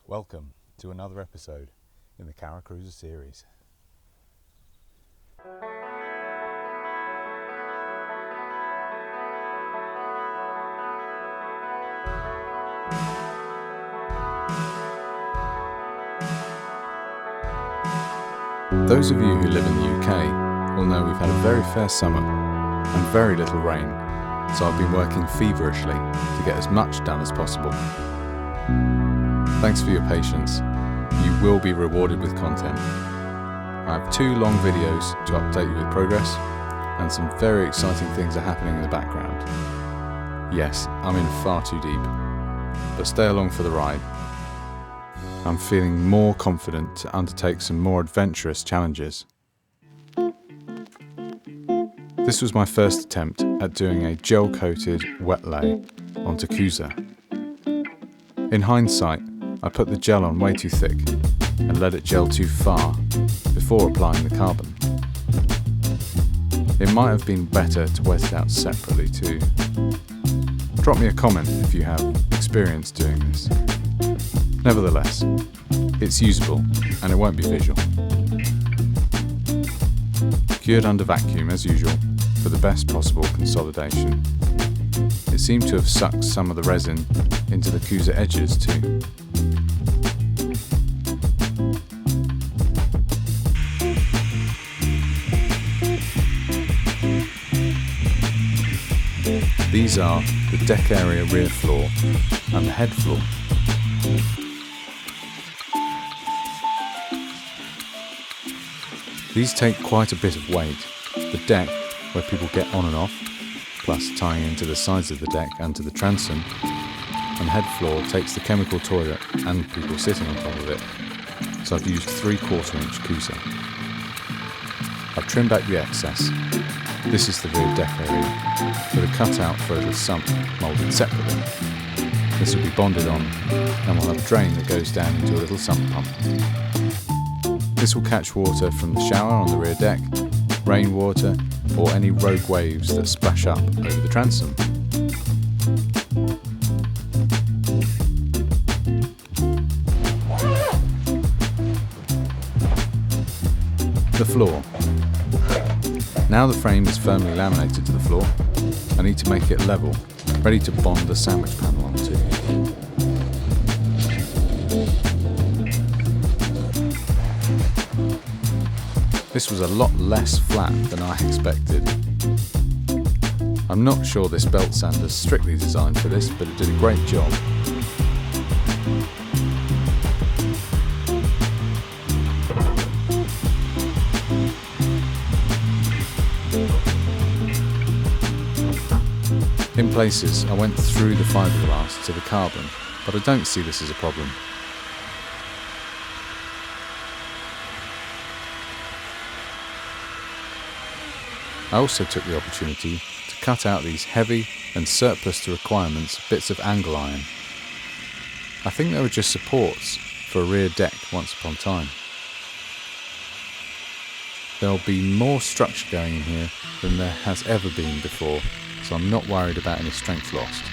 Welcome to another episode in the CaraCruiser series. Those of you who live in the UK will know we've had a very fair summer and very little rain, so I've been working feverishly to get as much done as possible. Thanks for your patience. You will be rewarded with content. I have 2 long videos to update you with progress, and some very exciting things are happening in the background. Yes, I'm in far too deep, but stay along for the ride. I'm feeling more confident to undertake some more adventurous challenges. This was my first attempt at doing a gel-coated wet lay onto Coosa. In hindsight, I put the gel on way too thick and let it gel too far before applying the carbon. It might have been better to wet it out separately too. Drop me a comment if you have experience doing this. Nevertheless, it's usable and it won't be visual. Cured under vacuum as usual for the best possible consolidation. It seemed to have sucked some of the resin into the Coosa edges too. These are the deck area rear floor and the head floor. These take quite a bit of weight. The deck, where people get on and off, plus tying into the sides of the deck and to the transom, and head floor takes the chemical toilet and people sitting on top of it, so I've used 3/4 inch Coosa. I've trimmed back the excess. This is the rear deck area, with a cutout for a little sump moulded separately. This will be bonded on, and we'll have a drain that goes down into a little sump pump. This will catch water from the shower on the rear deck, rainwater, or any rogue waves that splash up over the transom. The floor. Now the frame is firmly laminated to the floor, I need to make it level, ready to bond the sandwich panel onto. This was a lot less flat than I expected. I'm not sure this belt sander is strictly designed for this, but it did a great job. In places, I went through the fiberglass to the carbon, but I don't see this as a problem. I also took the opportunity to cut out these heavy and surplus to requirements bits of angle iron. I think they were just supports for a rear deck once upon a time. There'll be more structure going in here than there has ever been before, so I'm not worried about any strength lost.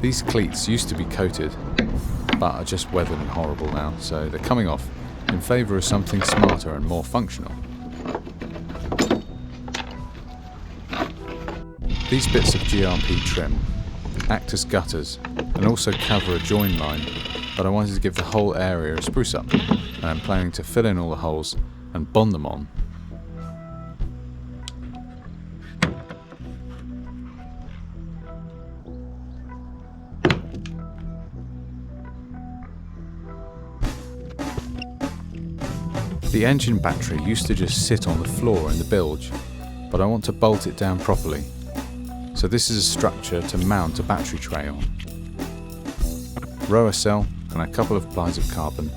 These cleats used to be coated, but are just weathered and horrible now, so they're coming off in favour of something smarter and more functional. These bits of GRP trim act as gutters and also cover a join line, but I wanted to give the whole area a spruce up, and I'm planning to fill in all the holes and bond them on. The engine battery used to just sit on the floor in the bilge, but I want to bolt it down properly. So this is a structure to mount a battery tray on. Rower cell and a couple of plies of carbon,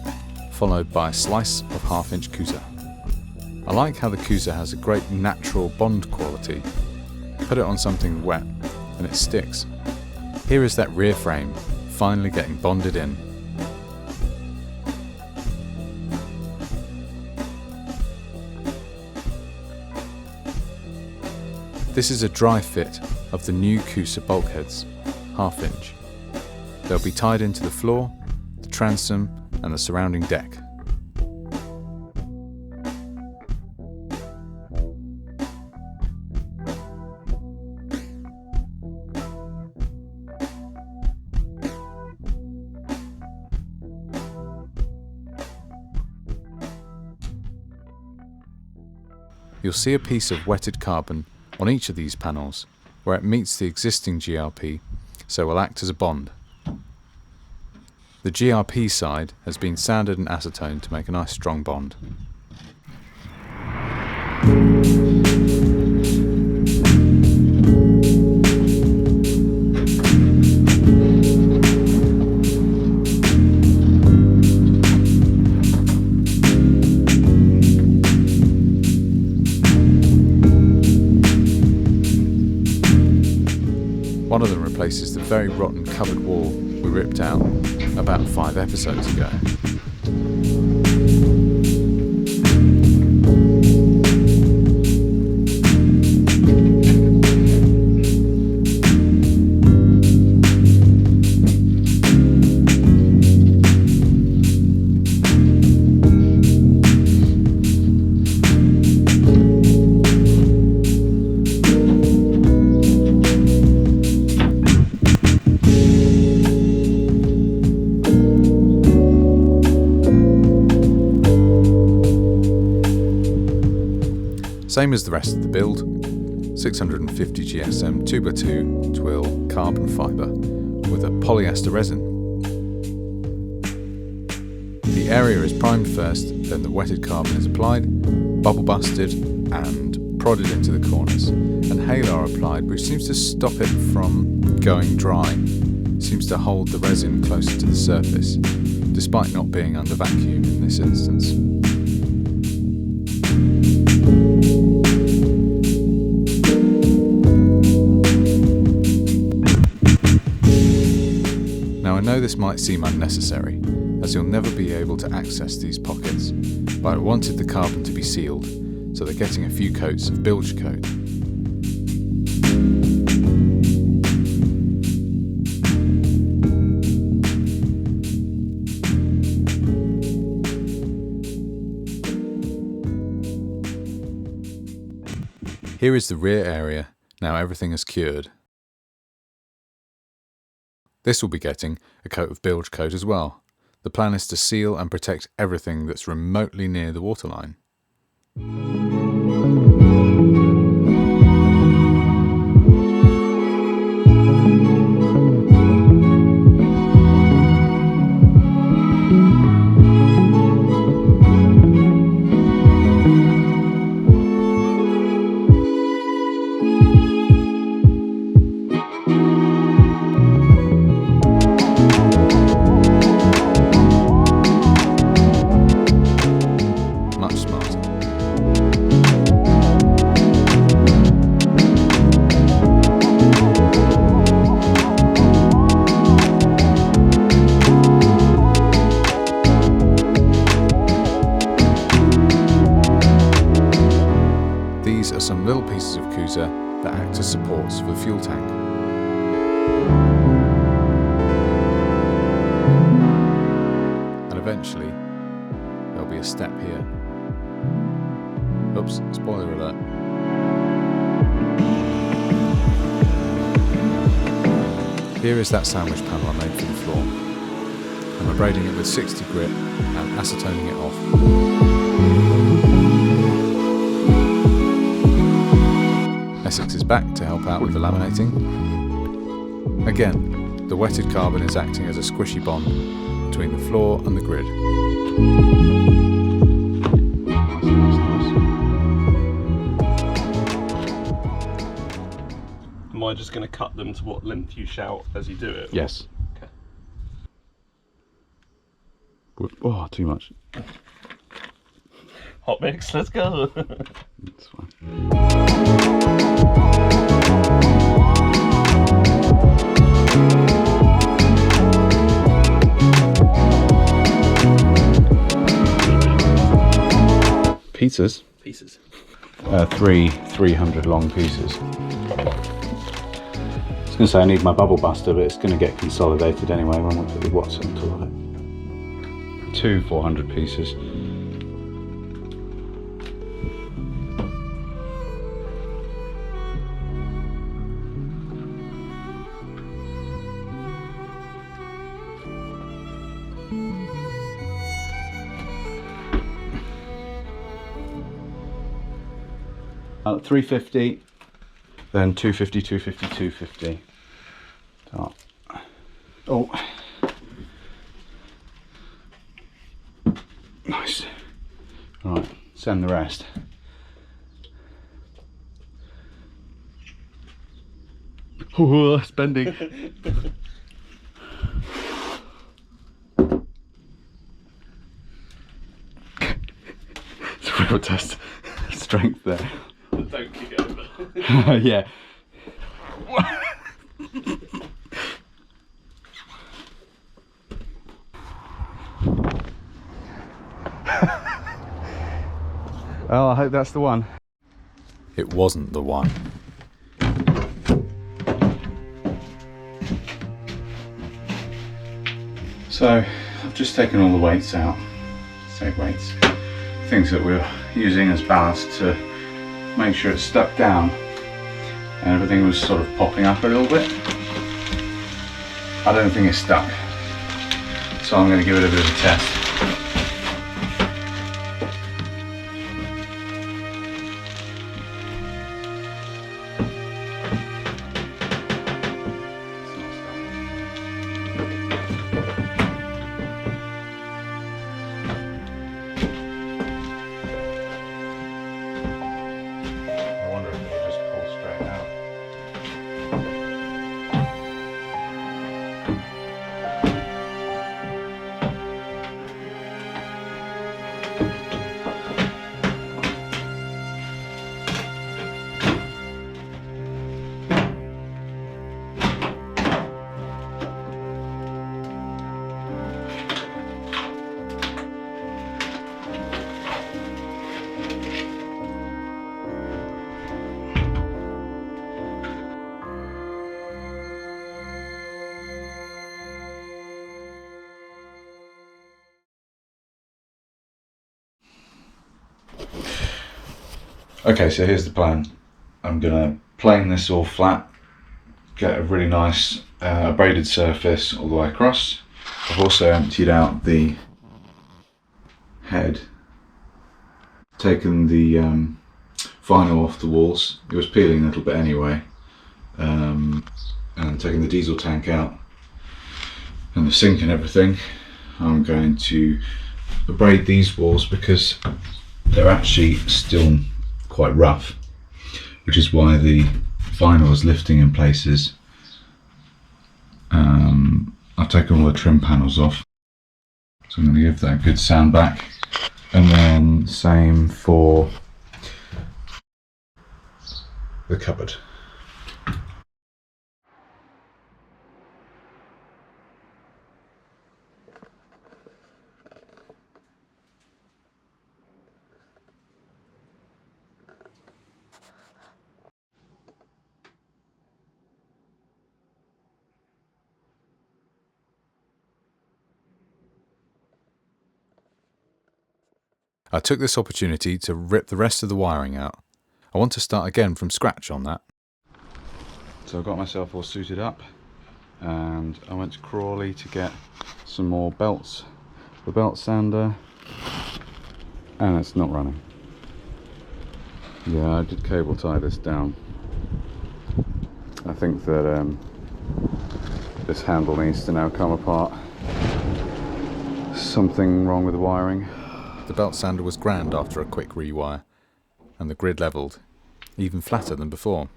followed by a slice of 1/2-inch Coosa. I like how the Coosa has a great natural bond quality. Put it on something wet and it sticks. Here is that rear frame, finally getting bonded in. This is a dry fit of the new Coosa bulkheads, 1/2-inch. They'll be tied into the floor, the transom and the surrounding deck. You'll see a piece of wetted carbon on each of these panels where it meets the existing GRP, so will act as a bond. The GRP side has been sanded and acetoned to make a nice strong bond. One of them replaces the very rotten cupboard wall we ripped out about 5 episodes ago. Same as the rest of the build, 650 GSM 2x2 twill carbon fibre with a polyester resin. The area is primed first, then the wetted carbon is applied, bubble busted and prodded into the corners, and Halar applied, which seems to stop it from going dry, seems to hold the resin closer to the surface, despite not being under vacuum in this instance. Now I know this might seem unnecessary, as you'll never be able to access these pockets, but I wanted the carbon to be sealed, so they're getting a few coats of bilge coat. Here is the rear area, now everything is cured. This will be getting a coat of bilge coat as well. The plan is to seal and protect everything that's remotely near the waterline. These are some little pieces of Coosa that act as supports for the fuel tank. And eventually, there'll be a step here. Oops, spoiler alert. Here is that sandwich panel I made for the floor. I'm abrading it with 60 grit and acetoning it off. Essex is back to help out with the laminating. Again, the wetted carbon is acting as a squishy bond between the floor and the grid. Am I just going to cut them to what length you shout as you do it? Or? Yes. Okay. Oh, too much. Hot mix, let's go. That's fine. Pizzas? Pieces. 300 long pieces. I was going to say I need my bubble buster, but it's going to get consolidated anyway when we put the watts on top of it. 2 400 pieces. At 350, then 250, 250, 250. Oh, nice. All right, send the rest. Oh, that's bending. It's a real test of strength there. Don't kick over. Yeah. Oh, I hope that's the one. It wasn't the one. So, I've just taken all the weights out. Say weights. Things that we're using as ballast to make sure it's stuck down. And everything was sort of popping up a little bit. I don't think it's stuck. So I'm going to give it a bit of a test. Okay, so here's the plan. I'm gonna plane this all flat, get a really nice braided surface all the way across. I've also emptied out the head, taken the vinyl off the walls. It was peeling a little bit anyway, and taking the diesel tank out and the sink and everything. I'm going to braid these walls because they're actually still quite rough, which is why the vinyl is lifting in places. I've taken all the trim panels off, so I'm going to give that a good sand back, and then same for the cupboard. I took this opportunity to rip the rest of the wiring out. I want to start again from scratch on that. So I got myself all suited up and I went to Crawley to get some more belts, the belt sander, and it's not running. Yeah, I did cable tie this down. I think that this handle needs to now come apart. Something wrong with the wiring. The belt sander was grand after a quick rewire, and the grid levelled, even flatter than before.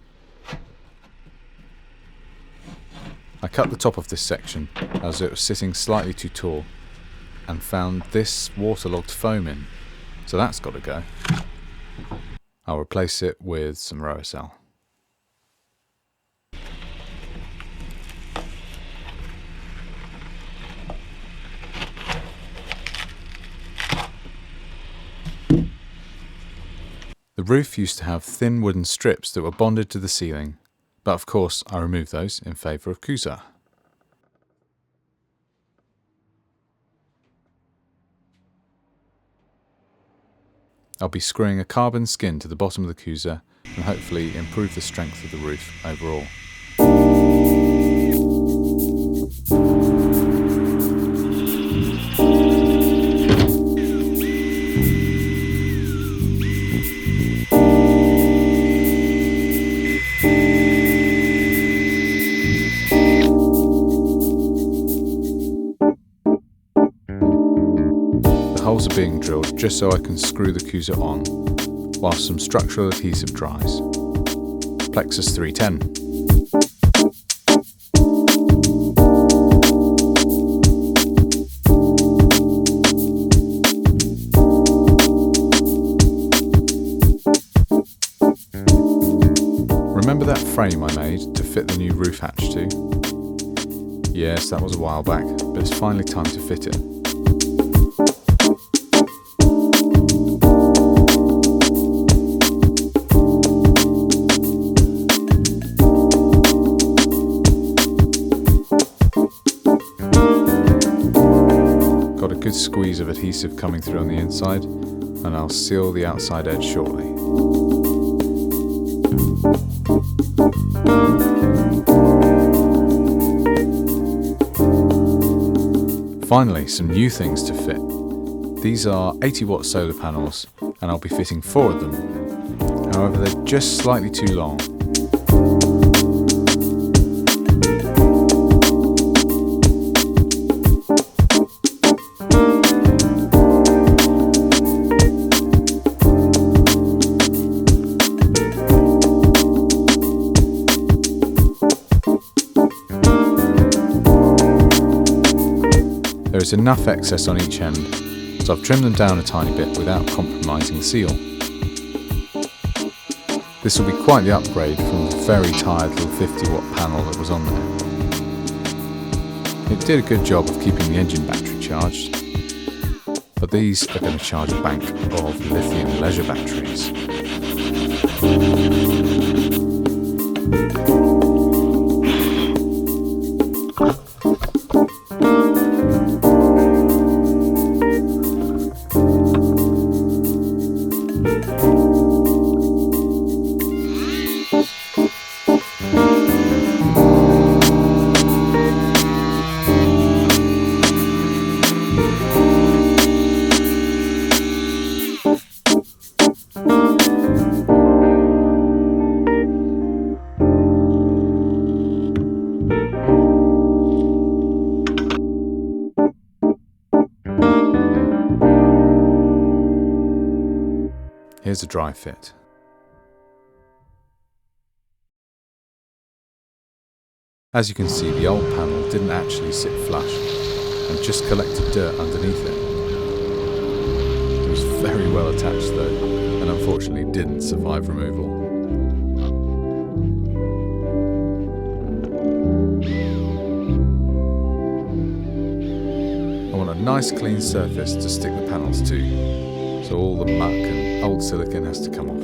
I cut the top of this section as it was sitting slightly too tall and found this waterlogged foam in, so that's got to go. I'll replace it with some ROSL. The roof used to have thin wooden strips that were bonded to the ceiling, but of course I removed those in favour of Coosa. I'll be screwing a carbon skin to the bottom of the Coosa and hopefully improve the strength of the roof overall. Holes are being drilled just so I can screw the Coosa on, whilst some structural adhesive dries. Plexus 310. Remember that frame I made to fit the new roof hatch to? Yes, that was a while back, but it's finally time to fit it. Got a good squeeze of adhesive coming through on the inside, and I'll seal the outside edge shortly. Finally, some new things to fit. These are 80-watt solar panels, and I'll be fitting 4 of them. However, they're just slightly too long. There is enough excess on each end, so I've trimmed them down a tiny bit without compromising the seal. This will be quite the upgrade from the very tired little 50-watt panel that was on there. It did a good job of keeping the engine battery charged, but these are going to charge a bank of lithium leisure batteries. Here's a dry fit. As you can see, the old panel didn't actually sit flush and just collected dirt underneath it. It was very well attached though, and unfortunately didn't survive removal. I want a nice clean surface to stick the panels to, so all the muck and old silicone has to come off.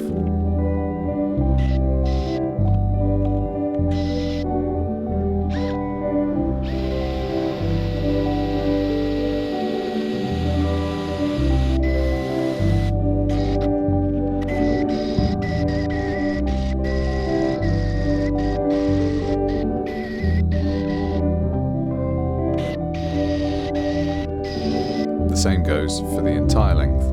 The same goes for the entire length.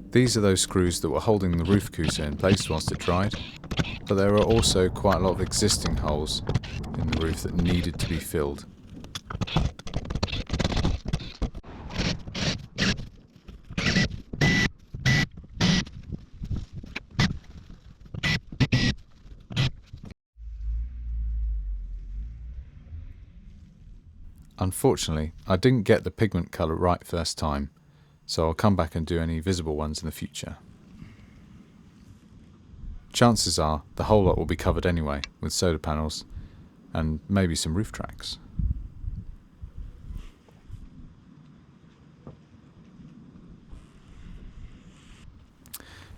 These are those screws that were holding the roof Coosa in place whilst it dried, but there are also quite a lot of existing holes in the roof that needed to be filled. Unfortunately, I didn't get the pigment colour right first time, so I'll come back and do any visible ones in the future. Chances are the whole lot will be covered anyway, with solar panels and maybe some roof tracks.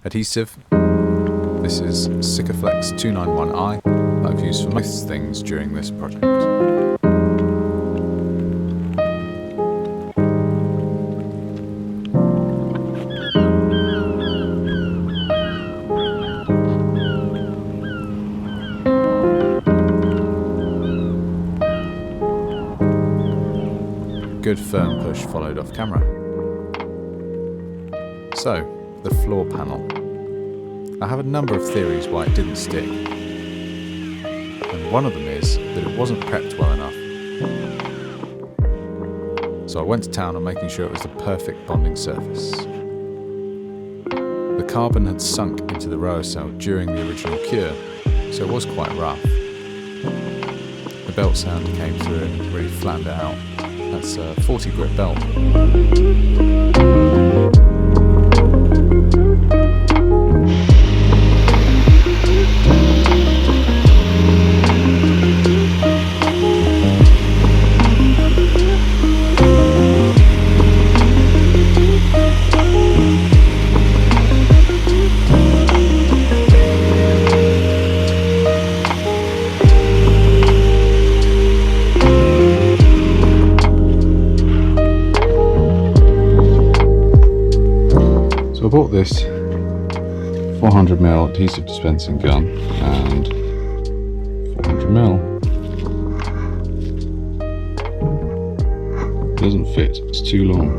Adhesive. This is Sikaflex 291i that I've used for most things during this project. Good firm push followed off camera. So, the floor panel. I have a number of theories why it didn't stick, and one of them is that it wasn't prepped well enough. So I went to town on making sure it was the perfect bonding surface. The carbon had sunk into the rower cell during the original cure, so it was quite rough. The belt sound came through and really flattened it out. That's a 40 grit belt. So I bought this 400ml adhesive dispensing gun and 400ml. It doesn't fit, it's too long.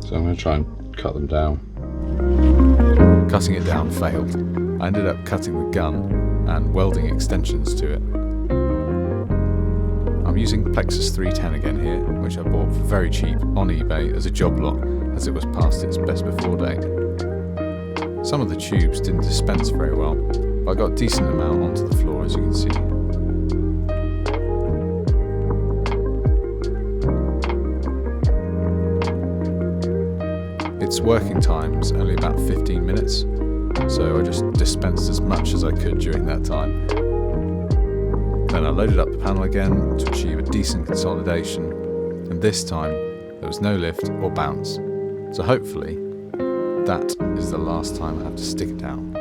So I'm going to try and cut them down. Cutting it down failed. I ended up cutting the gun and welding extensions to it. I'm using Plexus 310 again here, which I bought for very cheap on eBay as a job lot, as it was past its best before date. Some of the tubes didn't dispense very well, but I got a decent amount onto the floor, as you can see. Its working time's only about 15 minutes, so I just dispensed as much as I could during that time. Then I loaded up the panel again to achieve a decent consolidation, and this time there was no lift or bounce, so hopefully that is the last time I have to stick it down.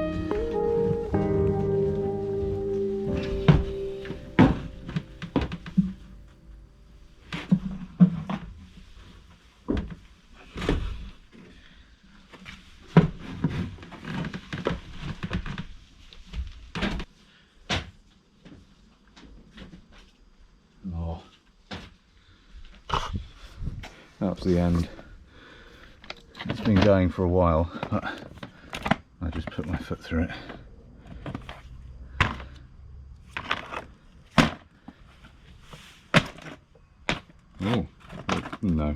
That was the end. It's been going for a while, but I just put my foot through it. Oh, no.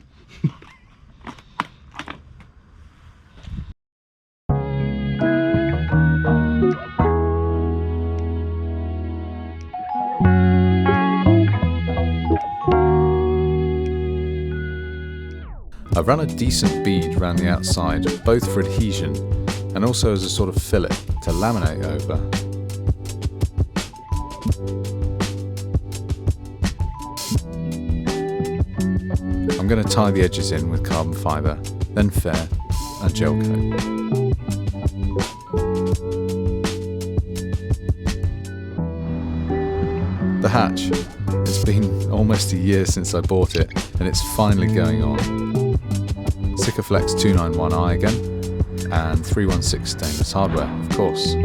I've run a decent bead around the outside, both for adhesion and also as a sort of fillet to laminate over. I'm going to tie the edges in with carbon fibre, then fair and gel coat. The hatch. It's been almost a year since I bought it and it's finally going on. Sikaflex 291i again, and 316 stainless hardware, of course.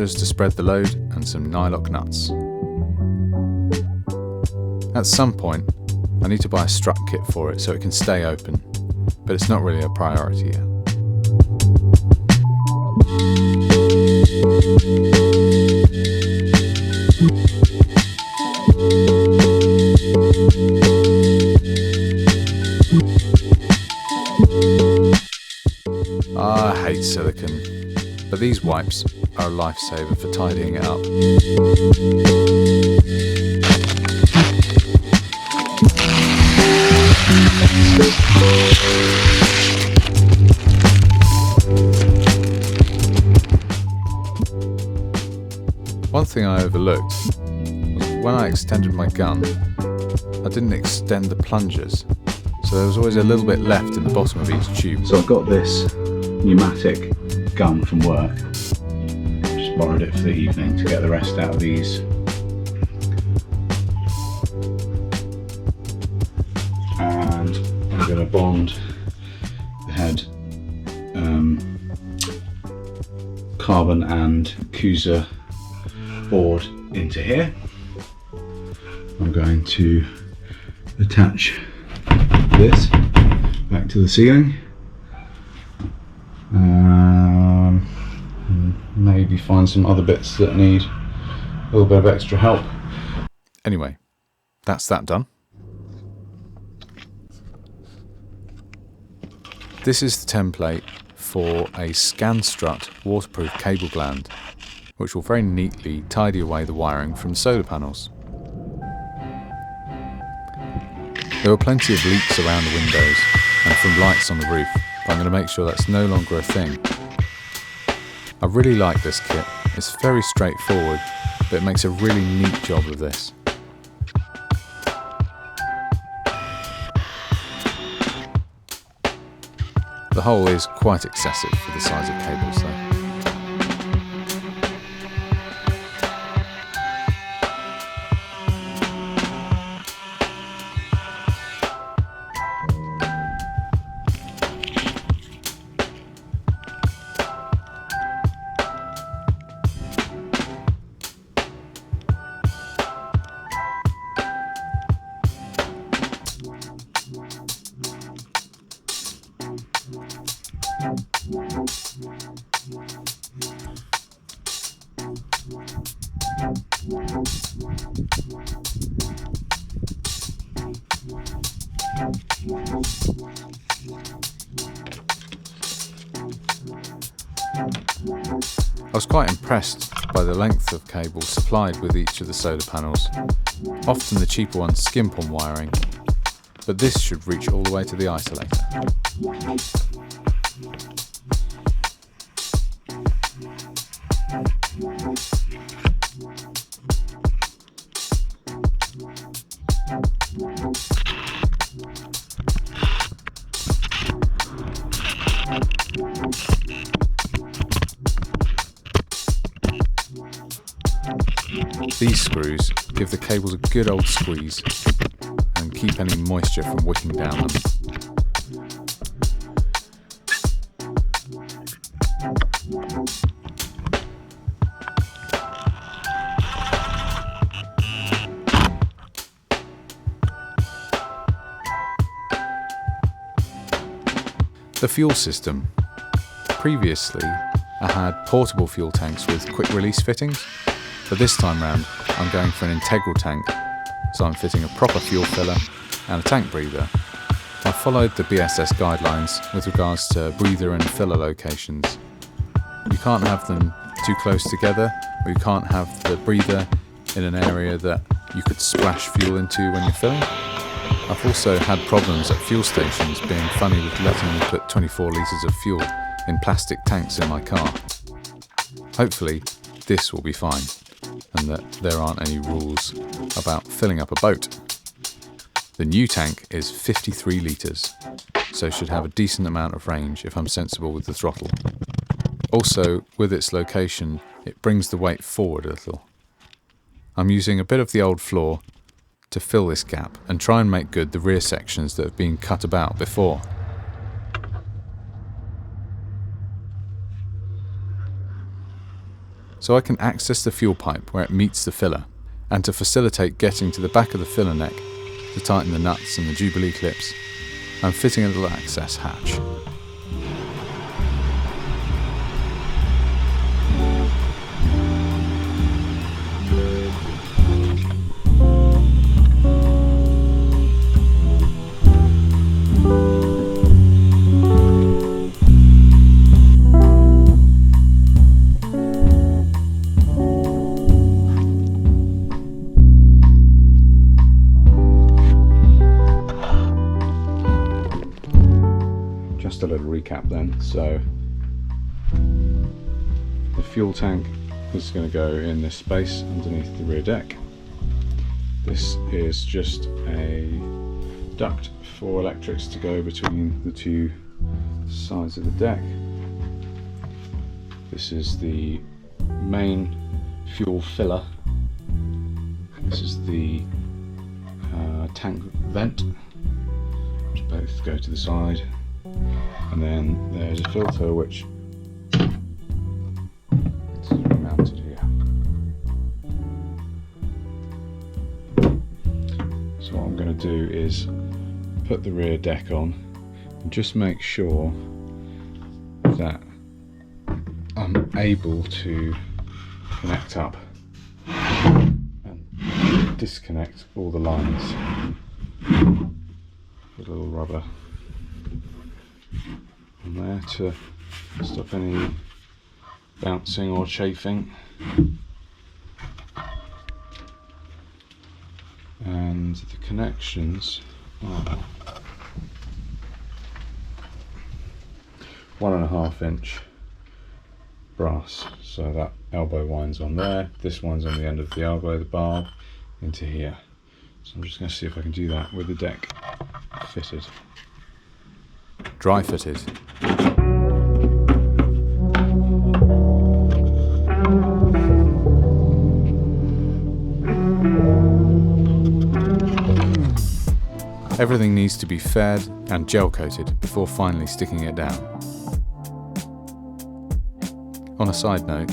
washers to spread the load, and some nylock nuts. At some point, I need to buy a strut kit for it so it can stay open, but it's not really a priority yet. I hate silicone, but these wipes are a lifesaver for tidying it up. One thing I overlooked was when I extended my gun, I didn't extend the plungers, so there was always a little bit left in the bottom of each tube. So I've got this pneumatic gun from work. Just borrowed it for the evening to get the rest out of these. And I'm going to bond the head carbon and Coosa board into here. I'm going to attach this back to the ceiling. Maybe find some other bits that need a little bit of extra help. Anyway, that's that done. This is the template for a scan strut waterproof cable gland, which will very neatly tidy away the wiring from the solar panels. There were plenty of leaks around the windows and from lights on the roof, but I'm going to make sure that's no longer a thing. I really like this kit. It's very straightforward, but it makes a really neat job of this. The hole is quite excessive for the size of cables though. I was quite impressed by the length of cable supplied with each of the solar panels. Often the cheaper ones skimp on wiring, but this should reach all the way to the isolator. These screws give the cables a good old squeeze and keep any moisture from wicking down them. The fuel system. Previously, I had portable fuel tanks with quick release fittings, but this time round I'm going for an integral tank, so I'm fitting a proper fuel filler and a tank breather. I followed the BSS guidelines with regards to breather and filler locations. You can't have them too close together, or you can't have the breather in an area that you could splash fuel into when you're filling. I've also had problems at fuel stations being funny with letting me put 24 litres of fuel in plastic tanks in my car. Hopefully this will be fine, and that there aren't any rules about filling up a boat. The new tank is 53 litres, so should have a decent amount of range if I'm sensible with the throttle. Also, with its location, it brings the weight forward a little. I'm using a bit of the old floor to fill this gap and try and make good the rear sections that have been cut about before. so I can access the fuel pipe where it meets the filler, and to facilitate getting to the back of the filler neck to tighten the nuts and the Jubilee clips, I'm fitting a little access hatch. Just a little recap then. So the fuel tank is going to go in this space underneath the rear deck. This is just a duct for electrics to go between the two sides of the deck. This is the main fuel filler. This is the tank vent, which both go to the side. And then there's a filter which is mounted here. So what I'm going to do is put the rear deck on and just make sure that I'm able to connect up and disconnect all the lines with a little rubber on there to stop any bouncing or chafing. And the connections are 1.5 inch brass, so that elbow wine's on there, this one's on the end of the elbow, the barb, into here. So I'm just going to see if I can do that with the deck fitted. Dry fitted. Everything needs to be fed and gel coated before finally sticking it down. On a side note,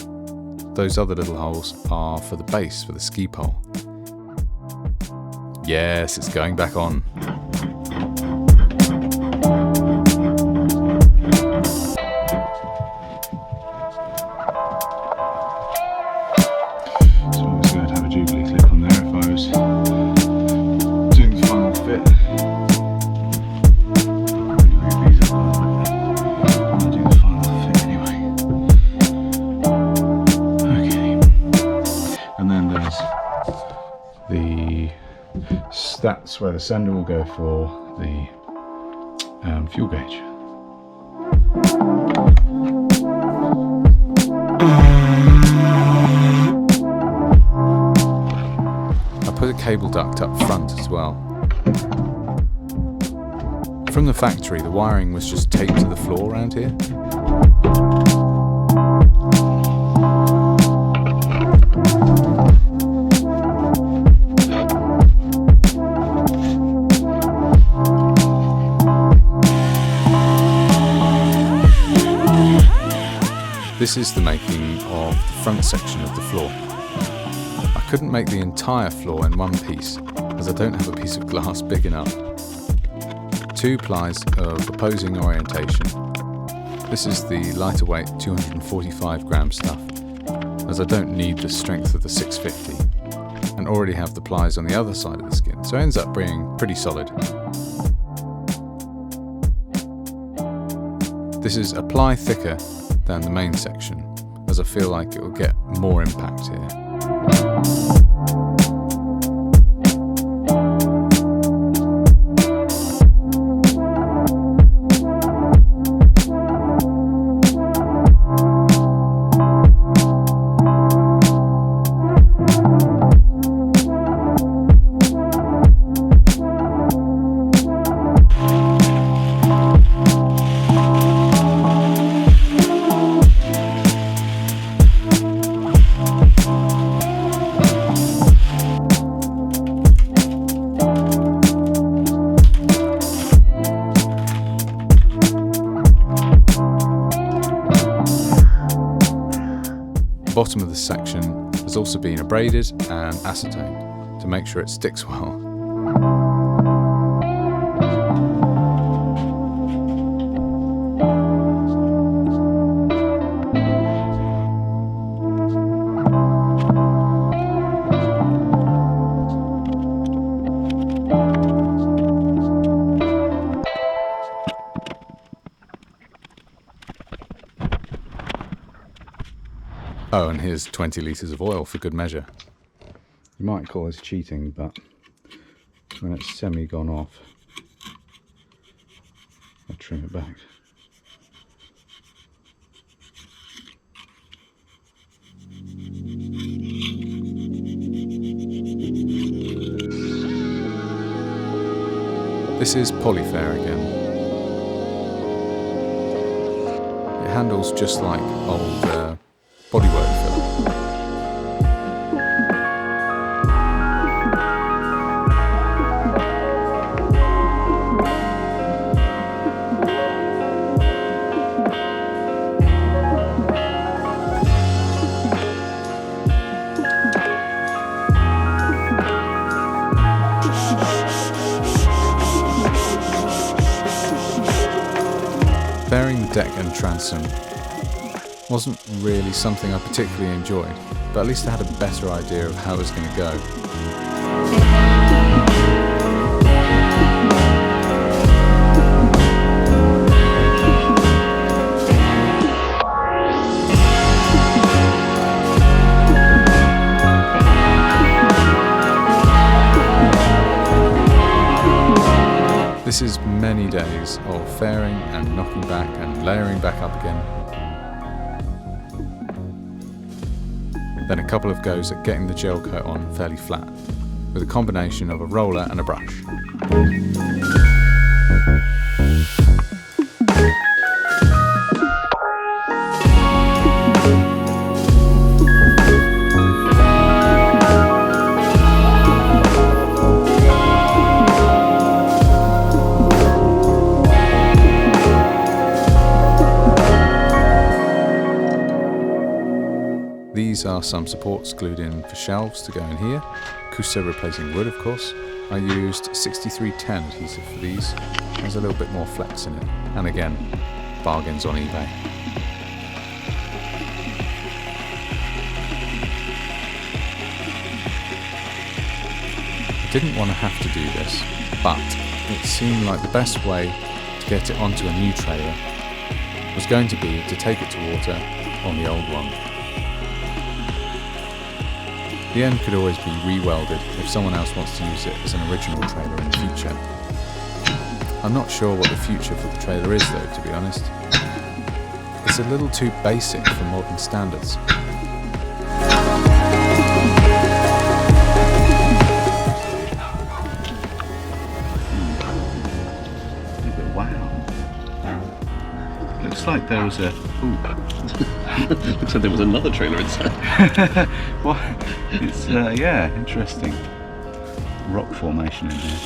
those other little holes are for the base for the ski pole. Yes, it's going back on. So obviously I'd have a Jubilee clip on there if I was doing the final fit. Move these up a little bit. I'm going to do the final fit anyway. Okay. And then there's the stats where the sender will go for the fuel gauge. I put a cable duct up front as well. From the factory, the wiring was just taped to the floor around here. This is the making of the front section of the floor. I couldn't make the entire floor in one piece, as I don't have a piece of glass big enough. 2 plies of opposing orientation. This is the lighter weight 245 gram stuff, as I don't need the strength of the 650, and already have the plies on the other side of the skin, so it ends up being pretty solid. This is a ply thicker than the main section, as I feel like it will get more impact here. this section has also been abraded and acetated to make sure it sticks well. Oh, and here's 20 litres of oil for good measure. You might call this cheating, but when it's semi-gone off, I'll trim it back. This is Polyfair again. It handles just like old bodywork filler. Fairing the deck and transom wasn't really something I particularly enjoyed, but at least I had a better idea of how it was going to go. This is many days of fairing and knocking back and layering back up again. Then a couple of goes at getting the gel coat on fairly flat, with a combination of a roller and a brush. These are some supports glued in for shelves to go in here. Coosa replacing wood, of course. I used 6310 adhesive for these. There's a little bit more flex in it. And again, bargains on eBay. I didn't want to have to do this, but it seemed like the best way to get it onto a new trailer was going to be to take it to water on the old one. The end could always be re-welded if someone else wants to use it as an original trailer in the future. I'm not sure what the future for the trailer is though, to be honest. It's a little too basic for modern standards. Wow. Looks like there was a... Looks like there was another trailer inside. What? It's yeah, interesting. Rock formation in there.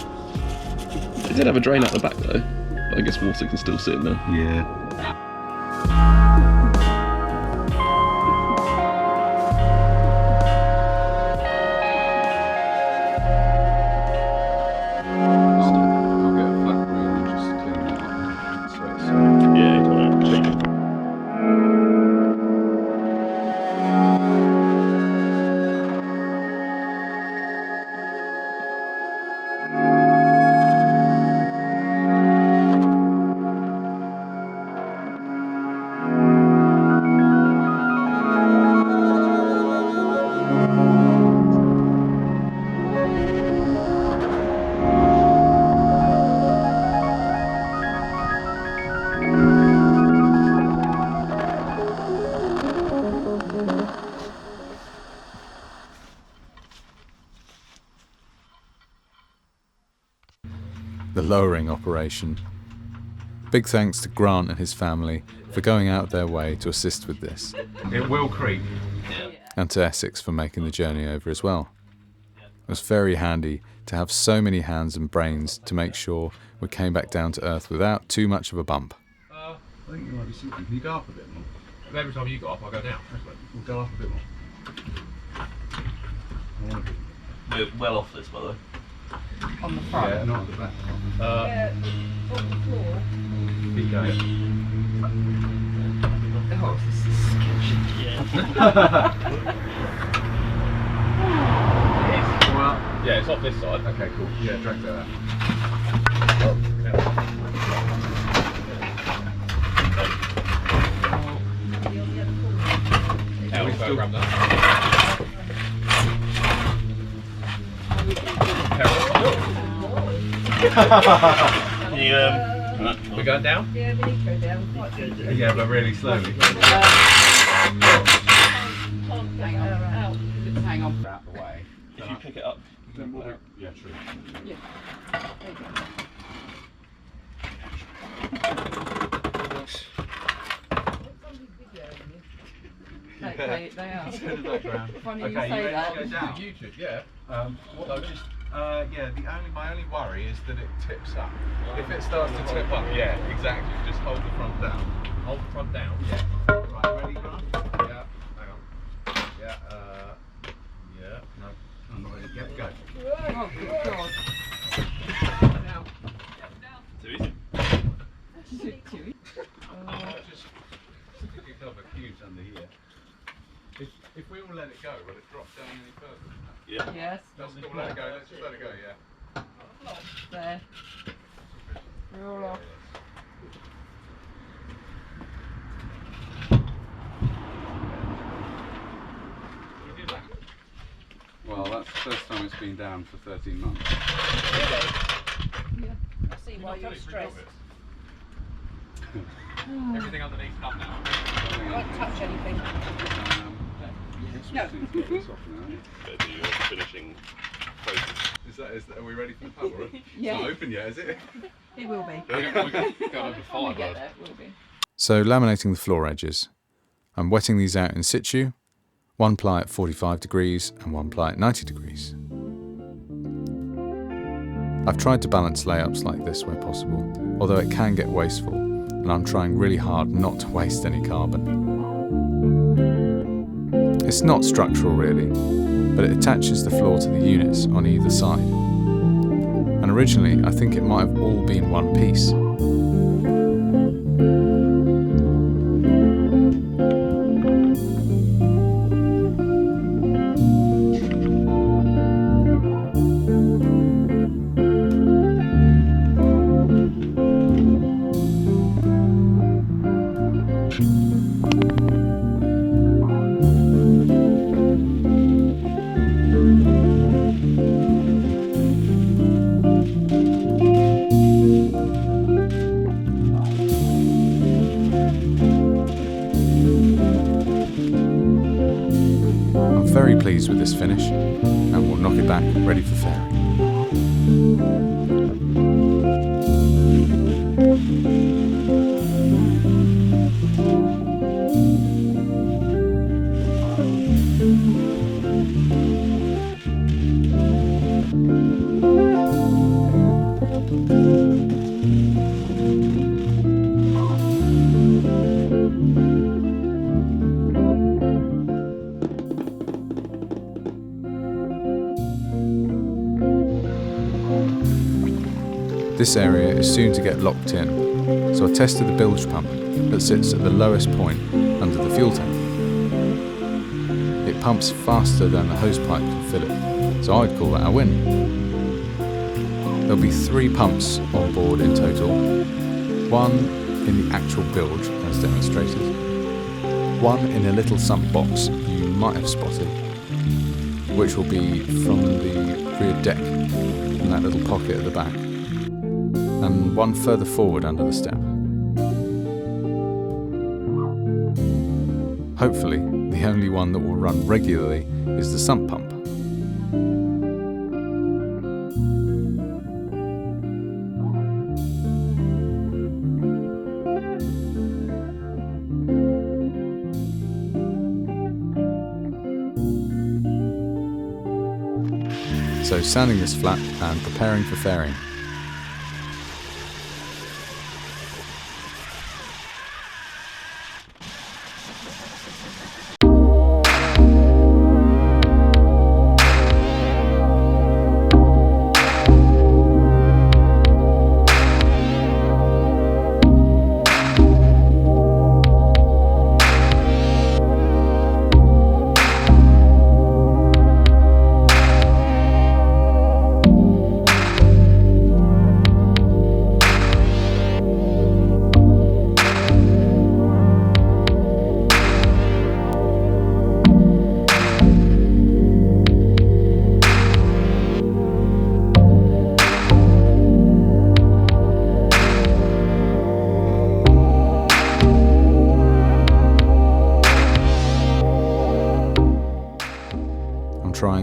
It did have a drain out the back though. But I guess water can still sit in there. Yeah. I'll get a flat broom and just clean that up so it's... Yeah, you got it. The lowering operation. Big thanks to Grant and his family for going out their way to assist with this. It will creep. And to Essex for making the journey over as well. It was very handy to have so many hands and brains to make sure we came back down to earth without too much of a bump. I think you might be sinking. Can you go up a bit more? Every time you go up, I go down. We'll go up a bit more. We're well off this, by the way. On the front. Yeah, not at the back. Yeah, on the floor. Keep going. Oh, this is sketchy. Well, yeah, it's off this side. Okay, cool. Yeah, drag that out. Yeah, we'll go grab that. We're going down? Yeah, we need to go down. Yeah, but really slowly. Can't hang on. Hang on. Out the way. If you pick it up, Then we'll yeah, true. Yeah. There you go. They are. Funny you say that. Go down? YouTube, yeah. My only worry is that it tips up. If it starts to tip up, yeah, exactly. Just hold the front down. hold the front down. Yeah. Right, ready, Grant? Yeah. Hang on. Yeah. Yeah. No. I'm not ready. Yeah. Go. Oh, good God. Now. Too easy. Just stick a couple of cubes under here. If we all let it go, will it drop down any further? Yeah. Yes. Let's still let it go. Let's just let it go. Yeah. There. We're all off. Well, that's the first time it's been down for 13 months. Yeah. I see why you're stressed. Everything underneath done now. I won't touch anything. No. Better do your finishing process. Is that, are we ready for the pub? Yeah. It's not open yet, is it? It will be. We're going over When we fibre. get there, it will be. So laminating the floor edges. I'm wetting these out in situ, one ply at 45 degrees and one ply at 90 degrees. I've tried to balance layups like this where possible, although it can get wasteful, and I'm trying really hard not to waste any carbon. It's not structural really, but it attaches the floor to the units on either side. And originally I think it might have all been one piece. Very pleased with this finish, and we'll knock it back ready for fairing. This area is soon to get locked in, so I tested the bilge pump that sits at the lowest point under the fuel tank. It pumps faster than the hose pipe can fill it, so I'd call that a win. There'll be 3 pumps on board in total, one in the actual bilge as demonstrated, one in a little sump box you might have spotted, which will be from the rear deck in that little pocket at the back, and one further forward under the step. Hopefully, the only one that will run regularly is the sump pump. So sanding this flat and preparing for fairing.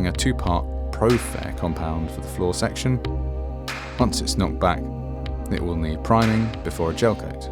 installing a 2-part ProFair compound for the floor section. Once it's knocked back, it will need priming before a gel coat.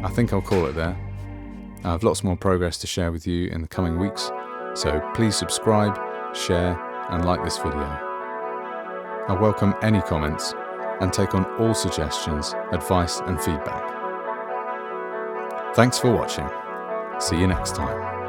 I think I'll call it there. I have lots more progress to share with you in the coming weeks, so please subscribe, share and like this video. I welcome any comments and take on all suggestions, advice and feedback. Thanks for watching. See you next time.